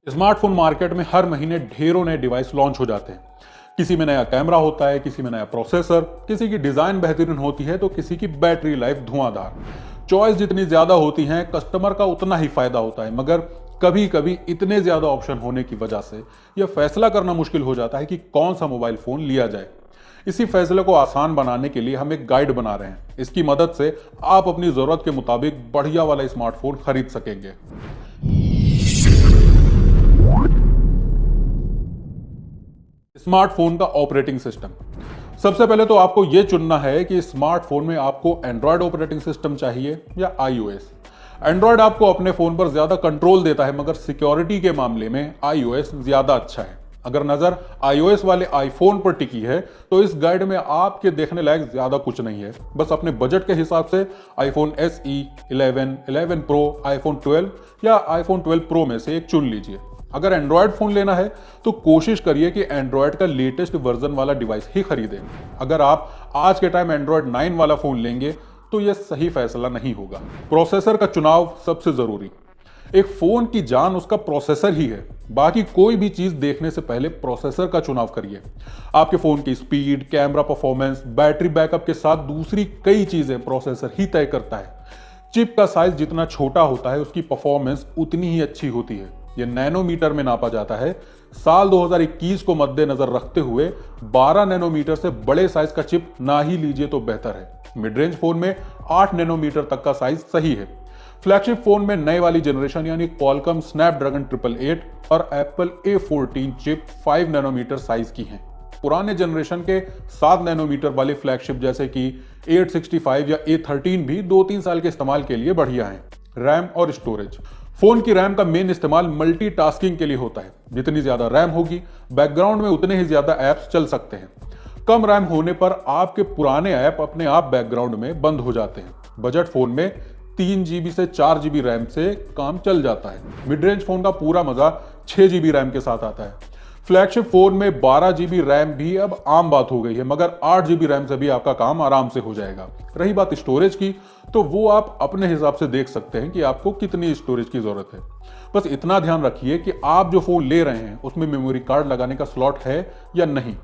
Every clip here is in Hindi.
स्मार्टफोन मार्केट में हर महीने ढेरों नए डिवाइस लॉन्च हो जाते हैं। किसी में नया कैमरा होता है, किसी में नया प्रोसेसर, किसी की डिजाइन बेहतरीन होती है तो किसी की बैटरी लाइफ धुआंधार। चॉइस जितनी ज्यादा होती है कस्टमर का उतना ही फायदा होता है, मगर कभी कभी इतने ज्यादा ऑप्शन होने की वजह से यह फैसला करना मुश्किल हो जाता है कि कौन सा मोबाइल फोन लिया जाए। इसी फैसले को आसान बनाने के लिए हम एक गाइड बना रहे हैं। इसकी मदद से आप अपनी जरूरत के मुताबिक बढ़िया वाला स्मार्टफोन खरीद सकेंगे। स्मार्टफोन का ऑपरेटिंग सिस्टम। सबसे पहले तो आपको यह चुनना है कि स्मार्टफोन में आपको एंड्रॉयड ऑपरेटिंग सिस्टम चाहिए या आईओएस। एंड्रॉयड आपको अपने फोन पर ज्यादा कंट्रोल देता है, मगर सिक्योरिटी के मामले में आईओएस ज्यादा अच्छा है। अगर नजर आईओएस वाले आईफोन पर टिकी है तो इस गाइड में आपके देखने लायक ज्यादा कुछ नहीं है। बस अपने बजट के हिसाब से आईफोन SE, 11, 11 प्रो, आईफोन 12 या आईफोन 12 प्रो में से एक चुन लीजिए। अगर एंड्रॉयड फोन लेना है तो कोशिश करिए कि एंड्रॉयड का लेटेस्ट वर्जन वाला डिवाइस ही खरीदें। अगर आप आज के टाइम एंड्रॉयड 9 वाला फोन लेंगे तो यह सही फैसला नहीं होगा। प्रोसेसर का चुनाव सबसे जरूरी। एक फोन की जान उसका प्रोसेसर ही है। बाकी कोई भी चीज देखने से पहले प्रोसेसर का चुनाव करिए। आपके फोन की speed, camera performance, battery backup के साथ दूसरी कई चीजें प्रोसेसर ही तय करता है। चिप का साइज जितना छोटा होता है उसकी परफॉर्मेंस उतनी ही अच्छी होती है। यह नैनोमीटर में नापा जाता है। साल 2021 को मद्देनजर रखते हुए 12 नैनोमीटर से बड़े साइज का चिप ना ही लीजिए तो बेहतर है। मिड रेंज फोन में 8 नैनोमीटर तक का साइज सही है। फ्लैगशिप फोन में नए वाली जनरेशन यानी क्वालकॉम स्नैपड्रैगन 888 और Apple A14 chip 5 nanometre size की हैं। पुराने जनरेशन के 7 नैनोमीटर वाले फ्लैगशिप जैसे कि 865 या A13 भी 2-3 साल के इस्तेमाल के लिए बढ़िया हैं। रैम और स्टोरेज। फोन की रैम का मेन इस्तेमाल मल्टीटास्किंग के लिए होता है। जितनी ज्यादा रैम होगी बैकग्राउंड में उतने ही ज्यादा ऐप्स चल सकते हैं। कम रैम होने पर आपके पुराने ऐप अपने आप बैकग्राउंड में बंद हो जाते हैं। बजट फोन में 3 GB से 4 GB रैम से काम चल जाता है। मिड रेंज फोन का पूरा मजा 6 GB रैम के साथ आता है। फ्लैगशिप फोन में 12 GB रैम भी अब आम बात हो गई है, मगर 8 GB रैम से भी आपका काम आराम से हो जाएगा। रही बात स्टोरेज की तो वो आप अपने हिसाब से देख सकते हैं कि आपको कितनी स्टोरेज की जरूरत है। बस इतना ध्यान रखिए कि आप जो फोन ले रहे हैं उसमें मेमोरी कार्ड लगाने का स्लॉट है या नहीं।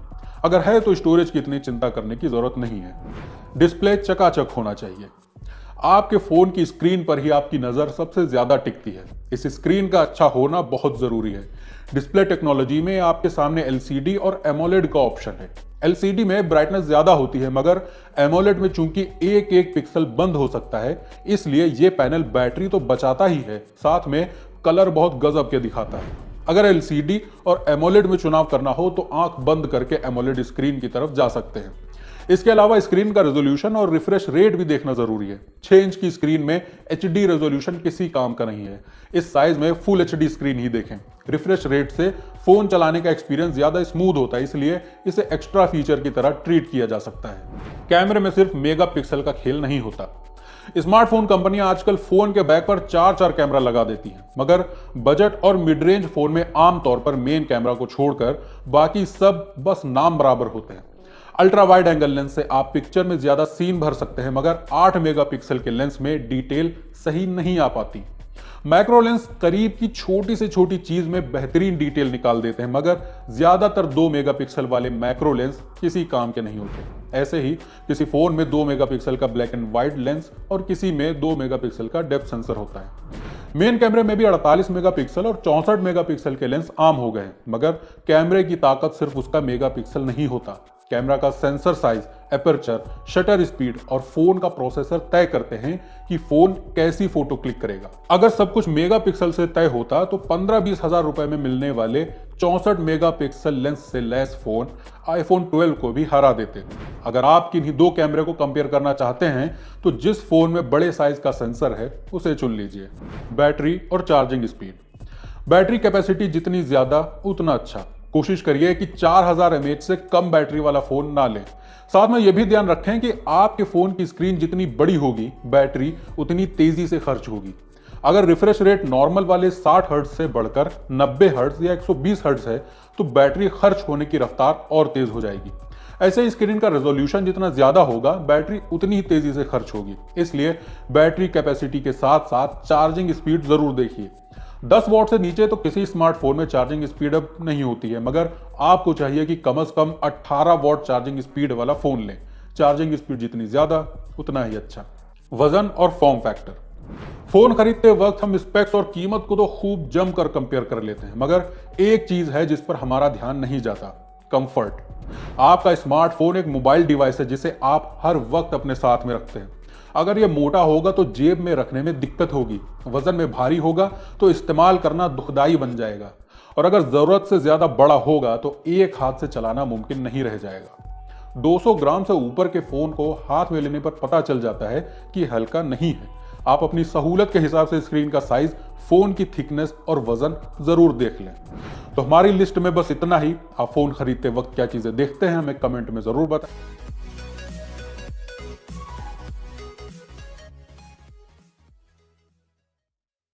अगर है तो स्टोरेज की इतनी चिंता करने की जरूरत नहीं है। डिस्प्ले चकाचक होना चाहिए। आपके फोन की स्क्रीन पर ही आपकी नजर सबसे ज्यादा टिकती है। इस स्क्रीन का अच्छा होना बहुत जरूरी है। डिस्प्ले टेक्नोलॉजी में आपके सामने LCD और एमोलेड का ऑप्शन है। LCD में ब्राइटनेस ज्यादा होती है, मगर एमोलेड में चूंकि एक एक पिक्सल बंद हो सकता है, इसलिए यह पैनल बैटरी तो बचाता ही है, साथ में कलर बहुत गजब के दिखाता है। अगर LCD और एमोलेड में चुनाव करना हो तो आंख बंद करके एमोलेड स्क्रीन की तरफ जा सकते हैं। इसके अलावा स्क्रीन का रेजोल्यूशन और रिफ्रेश रेट भी देखना जरूरी है। 6 इंच की स्क्रीन में HD रेजोल्यूशन किसी काम का नहीं है। इस साइज में फुल HD स्क्रीन ही देखें। रिफ्रेश रेट से फोन चलाने का एक्सपीरियंस ज्यादा स्मूथ होता है, इसलिए इसे एक्स्ट्रा फीचर की तरह ट्रीट किया जा सकता है। कैमरे में सिर्फ मेगापिक्सल का खेल नहीं होता। स्मार्टफोन कंपनियां आजकल फोन के बैक पर 4-4 कैमरा लगा देती हैं, मगर बजट और मिड रेंज फोन में आमतौर पर मेन कैमरा को छोड़कर बाकी सब बस नाम बराबर होते हैं। अल्ट्रा वाइड एंगल लेंस से आप पिक्चर में ज्यादा सीन भर सकते हैं, मगर 8 मेगापिक्सल के लेंस में डिटेल सही नहीं आ पाती। मैक्रो लेंस करीब की छोटी से छोटी चीज में बेहतरीन डिटेल निकाल देते हैं, मगर ज्यादातर 2 मेगापिक्सल वाले मैक्रो लेंस किसी काम के नहीं होते। ऐसे ही किसी फोन में 2 मेगापिक्सल का ब्लैक एंड व्हाइट लेंस और किसी में 2 मेगापिक्सल का डेप्थ सेंसर होता है। मेन कैमरे में भी 48 मेगापिक्सल और 64 मेगापिक्सल के लेंस आम हो गए, मगर कैमरे की ताकत सिर्फ उसका मेगापिक्सल नहीं होता। कैमरा का sensor size, aperture, shutter speed और फोन का प्रोसेसर तय करते हैं कि फोन कैसी फोटो क्लिक करेगा। अगर सब कुछ मेगापिक्सल से तय होता तो 15-20 हजार रुपए में मिलने वाले 64 मेगापिक्सल लेंस से लैस फोन आईफोन 12 को भी हरा देते। अगर आप किन्हीं 2 कैमरे को कंपेयर करना चाहते हैं तो जिस फोन में बड़े साइज का सेंसर है उसे चुन लीजिए। बैटरी और चार्जिंग स्पीड। बैटरी कैपेसिटी जितनी ज्यादा उतना अच्छा। कोशिश करिए कि 4000 mAh से कम बैटरी वाला फोन ना लें। साथ में यह भी ध्यान रखें कि आपके फोन की स्क्रीन जितनी बड़ी होगी बैटरी उतनी तेजी से खर्च होगी। अगर रिफ्रेश रेट नॉर्मल वाले 60 हर्ट्ज से बढ़कर 90 हर्ट्ज या 120 हर्ट्ज है तो बैटरी खर्च होने की रफ्तार और तेज हो जाएगी। ऐसे ही स्क्रीन का रेजोल्यूशन जितना ज्यादा होगा बैटरी उतनी ही तेजी से खर्च होगी। इसलिए बैटरी कैपेसिटी के साथ साथ चार्जिंग स्पीड जरूर देखिए। 10 वॉट से नीचे तो किसी स्मार्टफोन में चार्जिंग स्पीड अब नहीं होती है, मगर आपको चाहिए कि कम से कम 18 वॉट चार्जिंग स्पीड वाला फोन लें। चार्जिंग स्पीड जितनी ज्यादा उतना ही अच्छा। वजन और फॉर्म फैक्टर। फोन खरीदते वक्त हम स्पेक्स और कीमत को तो खूब जमकर कंपेयर कर लेते हैं, मगर एक चीज है जिस पर हमारा ध्यान नहीं जाता, कंफर्ट। आपका स्मार्टफोन एक मोबाइल डिवाइस है जिसे आप हर वक्त अपने साथ में रखते हैं। अगर यह मोटा होगा तो जेब में रखने में दिक्कत होगी, वजन में भारी होगा तो इस्तेमाल करना दुखदाई बन जाएगा, और अगर जरूरत से ज्यादा बड़ा होगा तो एक हाथ से चलाना मुमकिन नहीं रह जाएगा। 200 ग्राम से ऊपर के फोन को हाथ में लेने पर पता चल जाता है कि हल्का नहीं है। आप अपनी सहूलत के हिसाब से स्क्रीन का साइज, फोन की थिकनेस और वजन जरूर देख लें। तो हमारी लिस्ट में बस इतना ही। आप फोन खरीदते वक्त क्या चीजें देखते हैं हमें कमेंट में जरूर बताएं।